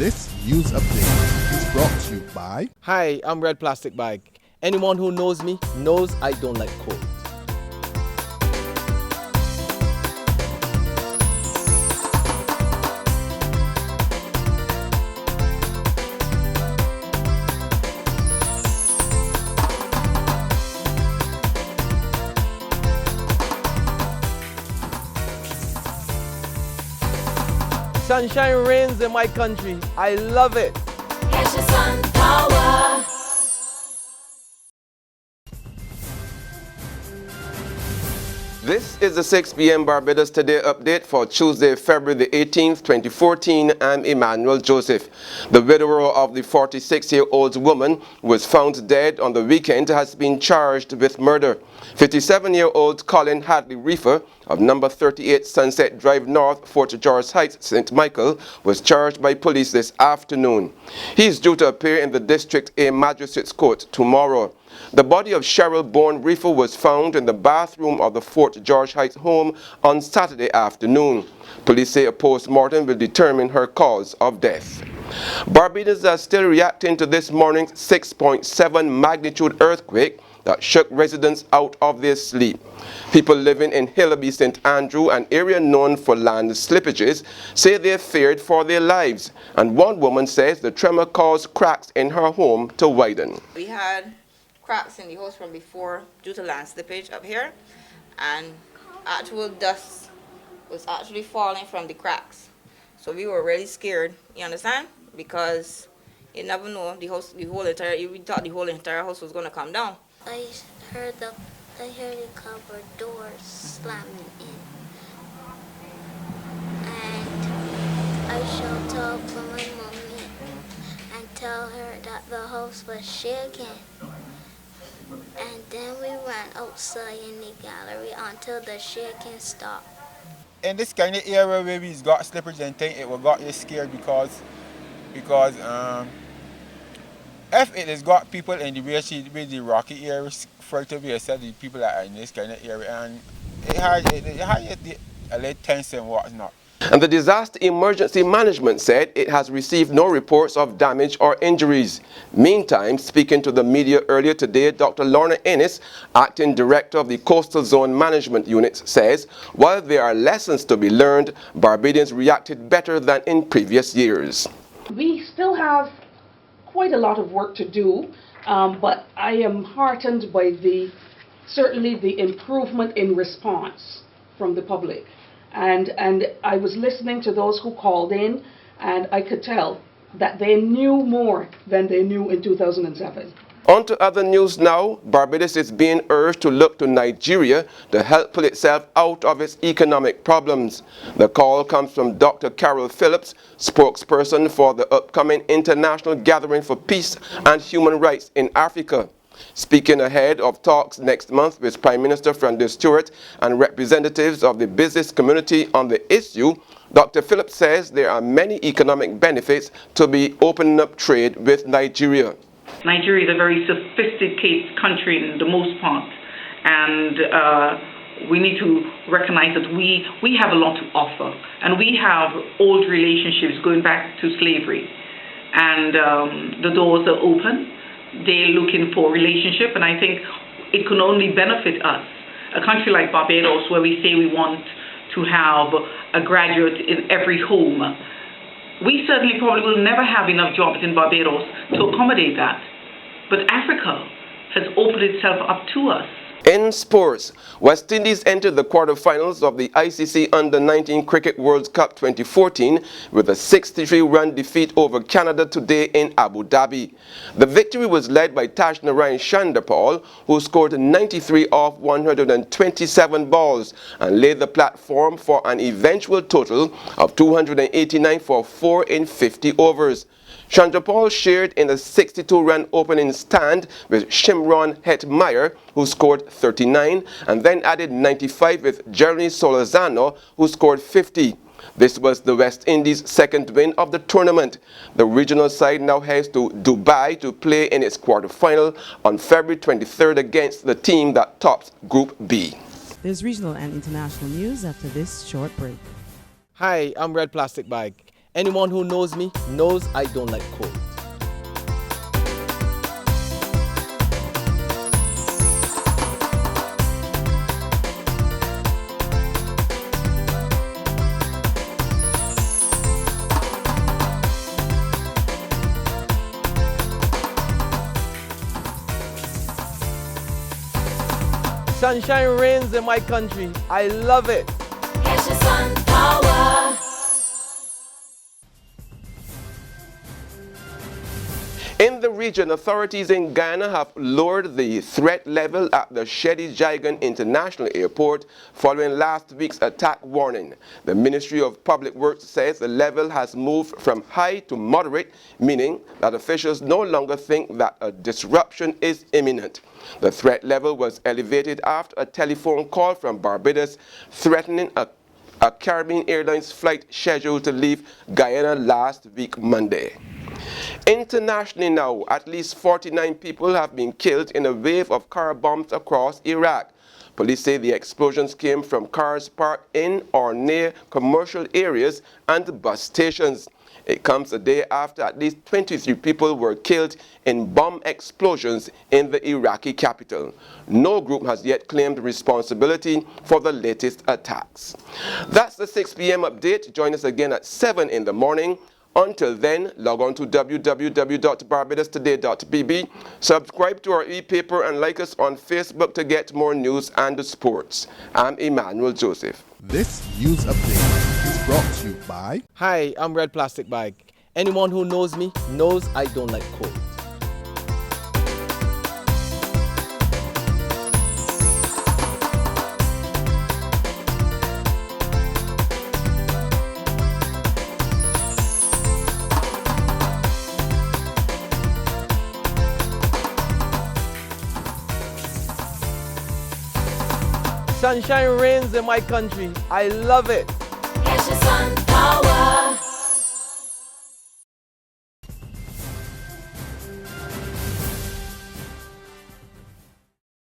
This news update is brought to you by... Hi, I'm Red Plastic Bag. Anyone who knows me knows I don't like cold. Sunshine reigns in my country. I love it. Catch the sun power. This is the 6 p.m. Barbados Today update for Tuesday, February the 18th, 2014. I'm Emmanuel Joseph. The widower of the 46-year-old woman who was found dead on the weekend has been charged with murder. 57-year-old Colin Hadley Reefer of number 38 Sunset Drive North, Fort George Heights, St. Michael, was charged by police this afternoon. He is due to appear in the District A Magistrates Court tomorrow. The body of Cheryl Bourne Reefer was found in the bathroom of the Fort George Heights home on Saturday afternoon. Police say a post-mortem will determine her cause of death. Barbadians are still reacting to this morning's 6.7 magnitude earthquake that shook residents out of their sleep. People living in Hillaby, St. Andrew, an area known for land slippages, say they feared for their lives. And one woman says the tremor caused cracks in her home to widen. We had cracks in the house from before due to land slippage up here, and actual dust was actually falling from the cracks. So we were really scared, you understand? Because you never know, we thought the whole entire house was going to come down. I heard the cupboard doors slamming in, and I showed up for my mommy and tell her that the house was shaking. And then we ran outside in the gallery until the shaking stopped. In this kind of area where we got slippage and things, it will got you scared because if it has got people in the where the rocky areas, for to be said the people that are in this kind of area, and it had a little tense and whatnot. And the Disaster Emergency Management said it has received no reports of damage or injuries. Meantime, speaking to the media earlier today, Dr. Lorna Ennis, Acting Director of the Coastal Zone Management Unit, says while there are lessons to be learned, Barbadians reacted better than in previous years. We still have quite a lot of work to do, but I am heartened by certainly the improvement in response from the public. And I was listening to those who called in, and I could tell that they knew more than they knew in 2007. On to other news now. Barbados is being urged to look to Nigeria to help pull itself out of its economic problems. The call comes from Dr. Carol Phillips, spokesperson for the upcoming International Gathering for Peace and Human Rights in Africa. Speaking ahead of talks next month with Prime Minister Francis Stewart and representatives of the business community on the issue, Dr. Phillips says there are many economic benefits to be opening up trade with Nigeria. Nigeria is a very sophisticated country in the most part, and we need to recognize that we have a lot to offer, and we have old relationships going back to slavery, and the doors are open. They're looking for a relationship, and I think it can only benefit us. A country like Barbados, where we say we want to have a graduate in every home, we certainly probably will never have enough jobs in Barbados to accommodate that. But Africa has opened itself up to us. In sports, West Indies entered the quarterfinals of the ICC Under-19 Cricket World Cup 2014 with a 63-run defeat over Canada today in Abu Dhabi. The victory was led by Tajnarayan Chanderpaul, who scored 93 off 127 balls and laid the platform for an eventual total of 289 for 4 in 50 overs. Chandrapal shared in a 62-run opening stand with Shimron Hetmeyer, who scored 39, and then added 95 with Jeremy Solazano, who scored 50. This was the West Indies' second win of the tournament. The regional side now heads to Dubai to play in its quarterfinal on February 23rd against the team that tops Group B. There's regional and international news after this short break. Hi, I'm Red Plastic Bag. Anyone who knows me knows I don't like cold. Sunshine reigns in my country. I love it. Get your sun power. In the region, authorities in Ghana have lowered the threat level at the Shedi Jaigan International Airport following last week's attack warning. The Ministry of Public Works says the level has moved from high to moderate, meaning that officials no longer think that a disruption is imminent. The threat level was elevated after a telephone call from Barbados threatening a Caribbean Airlines flight scheduled to leave Guyana last week Monday. Internationally now, at least 49 people have been killed in a wave of car bombs across Iraq. Police say the explosions came from cars parked in or near commercial areas and bus stations. It comes a day after at least 23 people were killed in bomb explosions in the Iraqi capital. No group has yet claimed responsibility for the latest attacks. That's the 6 p.m. update. Join us again at 7 in the morning. Until then, log on to www.barbadostoday.bb, subscribe to our e-paper and like us on Facebook to get more news and sports. I'm Emmanuel Joseph. This news update is brought to you by... Hi, I'm Red Plastic Bag. Anyone who knows me knows I don't like cold. Sunshine reigns in my country. I love it. Get your sun power.